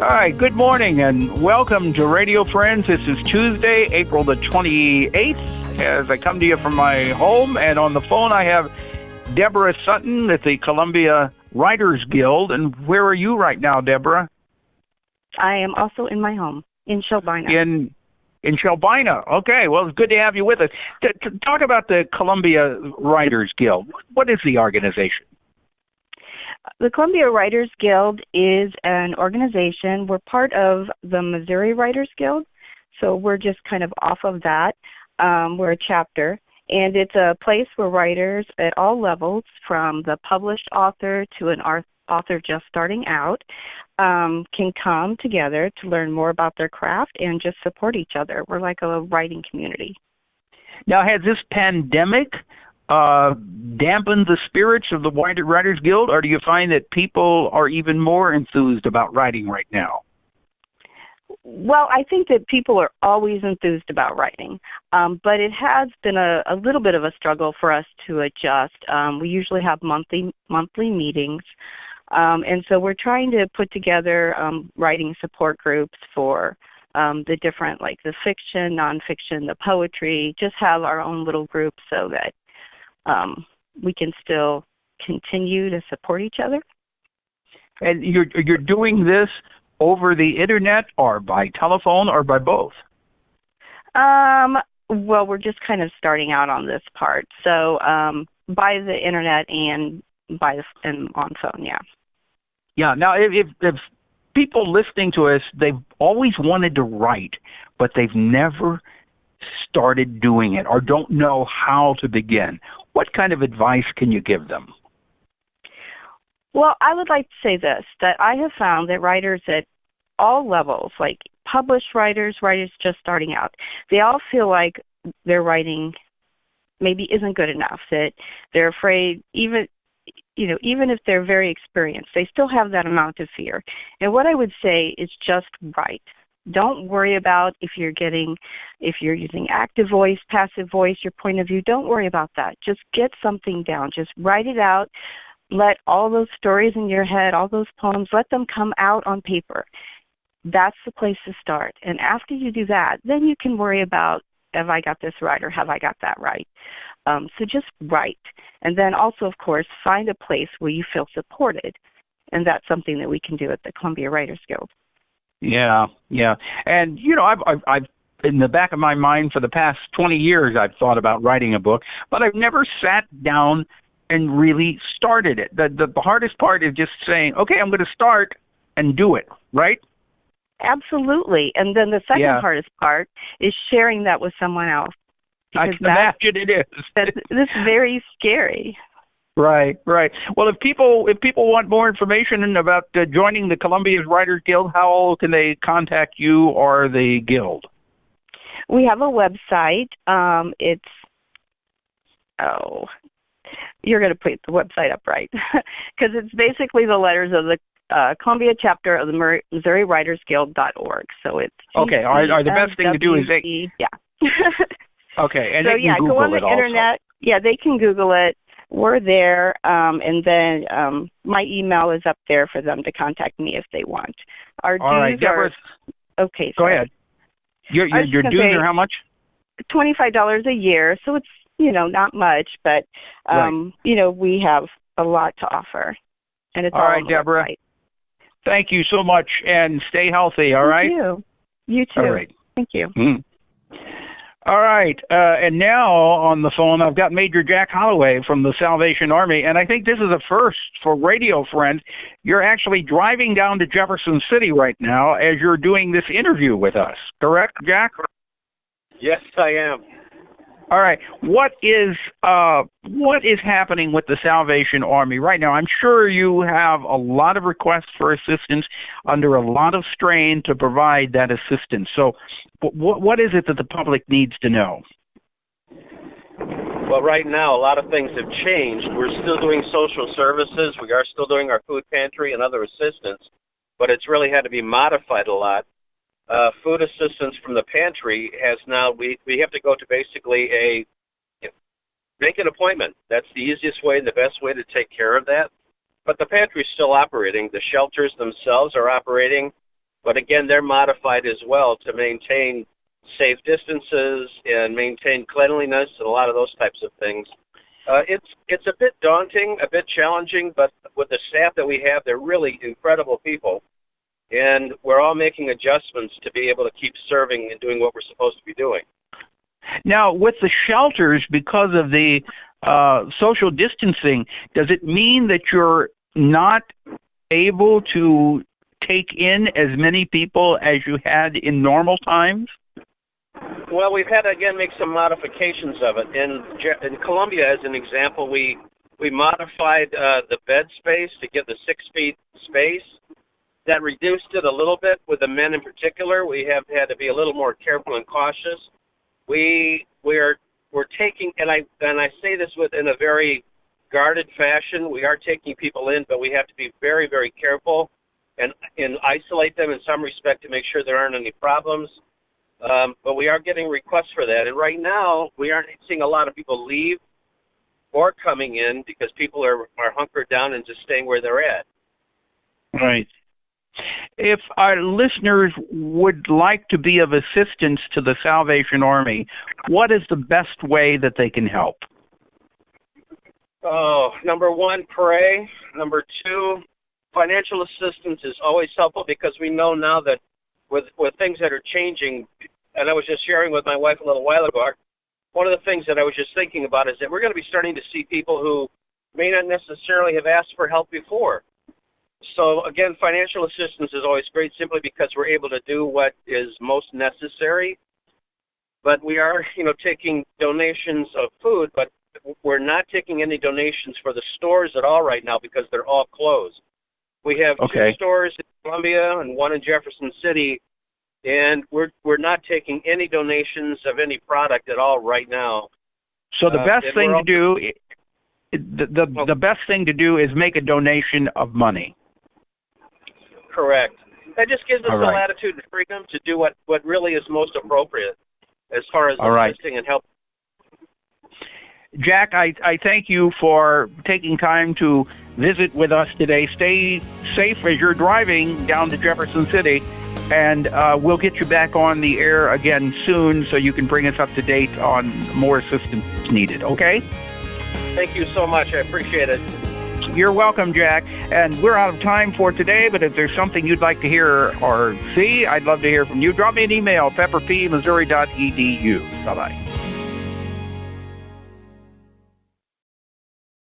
All right, good morning and welcome to Radio Friends. This is Tuesday, April the 28th, as I come to you from my home, and on the phone I have Debra Sutton at the Columbia Writers Guild. And where are you right now, Debra? I am also in my home, in Shelbina. In Shelbina. Okay, well, it's good to have you with us. To talk about the Columbia Writers Guild, what is the organization? The Columbia Writers Guild is an organization. We're part of the Missouri Writers Guild, so we're just kind of off of that. We're a chapter, and it's a place where writers at all levels, from the published author to an author just starting out, can come together to learn more about their craft and just support each other. We're like a writing community. Now, has this pandemic dampened the spirits of the Writers Guild, or do you find that people are even more enthused about writing right now? Well, I think that people are always enthused about writing, but it has been a little bit of a struggle for us to adjust. We usually have monthly meetings, and so we're trying to put together writing support groups for the different, like the fiction, nonfiction, the poetry, just have our own little group so that we can still continue to support each other. And you're doing this over the internet or by telephone or by both? Well, we're just kind of starting out on this part. So by the internet and on phone, yeah. Yeah. Now, if people listening to us, they've always wanted to write, but they've never started doing it or don't know how to begin, what kind of advice can you give them? Well, I would like to say this, that I have found that writers at all levels, like published writers just starting out, they all feel like their writing maybe isn't good enough, that they're afraid, even if they're very experienced, they still have that amount of fear. And what I would say is just write. Don't worry about if you're using active voice, passive voice, your point of view. Don't worry about that. Just get something down. Just write it out. Let all those stories in your head, all those poems, let them come out on paper. That's the place to start. And after you do that, then you can worry about, have I got this right or have I got that right? So just write. And then also, of course, find a place where you feel supported. And that's something that we can do at the Columbia Writers Guild. Yeah. And, I've in the back of my mind for the past 20 years, I've thought about writing a book, but I've never sat down and really started it. The hardest part is just saying, okay, I'm going to start and do it, right? Absolutely. And then the second hardest part is sharing that with someone else. I can imagine it is. That's very scary. Right. Well, if people want more information about joining the Columbia Writers Guild, how can they contact you or the Guild? We have a website. You're going to put the website up, right? Because it's basically the letters of the Columbia chapter of the Missouri Writers Guild.org. So it's okay. All right. The best thing to do is okay, and so they can Google go on the internet. Also. Yeah, they can Google it. We're there, and then my email is up there for them to contact me if they want. Our dues all right, Debra. Okay. Go ahead. Your dues are how much? $25 a year, so it's not much, but we have a lot to offer, and it's all right, Debra. Website. Thank you so much, and stay healthy. All right. You too. All right. Thank you. Mm. All right, and now on the phone, I've got Major Jack Holloway from the Salvation Army, and I think this is a first for Radio Friends. You're actually driving down to Jefferson City right now as you're doing this interview with us, correct, Jack? Yes, I am. All right, what is happening with the Salvation Army right now? I'm sure you have a lot of requests for assistance under a lot of strain to provide that assistance. So what is it that the public needs to know? Well, right now, a lot of things have changed. We're still doing social services. We are still doing our food pantry and other assistance, but it's really had to be modified a lot. Food assistance from the pantry has now, we have to go to basically make an appointment. That's the easiest way and the best way to take care of that. But the pantry's still operating. The shelters themselves are operating. But again, they're modified as well to maintain safe distances and maintain cleanliness and a lot of those types of things. It's a bit daunting, a bit challenging, but with the staff that we have, they're really incredible people. And we're all making adjustments to be able to keep serving and doing what we're supposed to be doing. Now, with the shelters, because of the social distancing, does it mean that you're not able to take in as many people as you had in normal times? Well, we've had to, again, make some modifications of it. In Columbia, as an example, we modified the bed space to get the 6 feet space. That reduced it a little bit with the men in particular. We have had to be a little more careful and cautious. We're taking, and I say this in a very guarded fashion. We are taking people in, but we have to be very, very careful and isolate them in some respect to make sure there aren't any problems. But we are getting requests for that. And right now, we aren't seeing a lot of people leave or coming in because people are hunkered down and just staying where they're at. Right. If our listeners would like to be of assistance to the Salvation Army, what is the best way that they can help? Oh, number one, pray. Number two, financial assistance is always helpful because we know now that with things that are changing, and I was just sharing with my wife a little while ago, one of the things that I was just thinking about is that we're going to be starting to see people who may not necessarily have asked for help before. So, again, financial assistance is always great simply because we're able to do what is most necessary. But we are, taking donations of food, but we're not taking any donations for the stores at all right now because they're all closed. We have 2 stores in Columbia and 1 in Jefferson City, and we're not taking any donations of any product at all right now. So the best thing to do, the best thing to do is make a donation of money. Correct. That just gives us the latitude and freedom to do what really is most appropriate as far as assisting and helping. Jack, I thank you for taking time to visit with us today. Stay safe as you're driving down to Jefferson City, and we'll get you back on the air again soon so you can bring us up to date on more assistance needed, okay? Thank you so much. I appreciate it. You're welcome, Jack. And we're out of time for today, but if there's something you'd like to hear or see, I'd love to hear from you. Drop me an email, pepperpmissouri.edu. Bye-bye.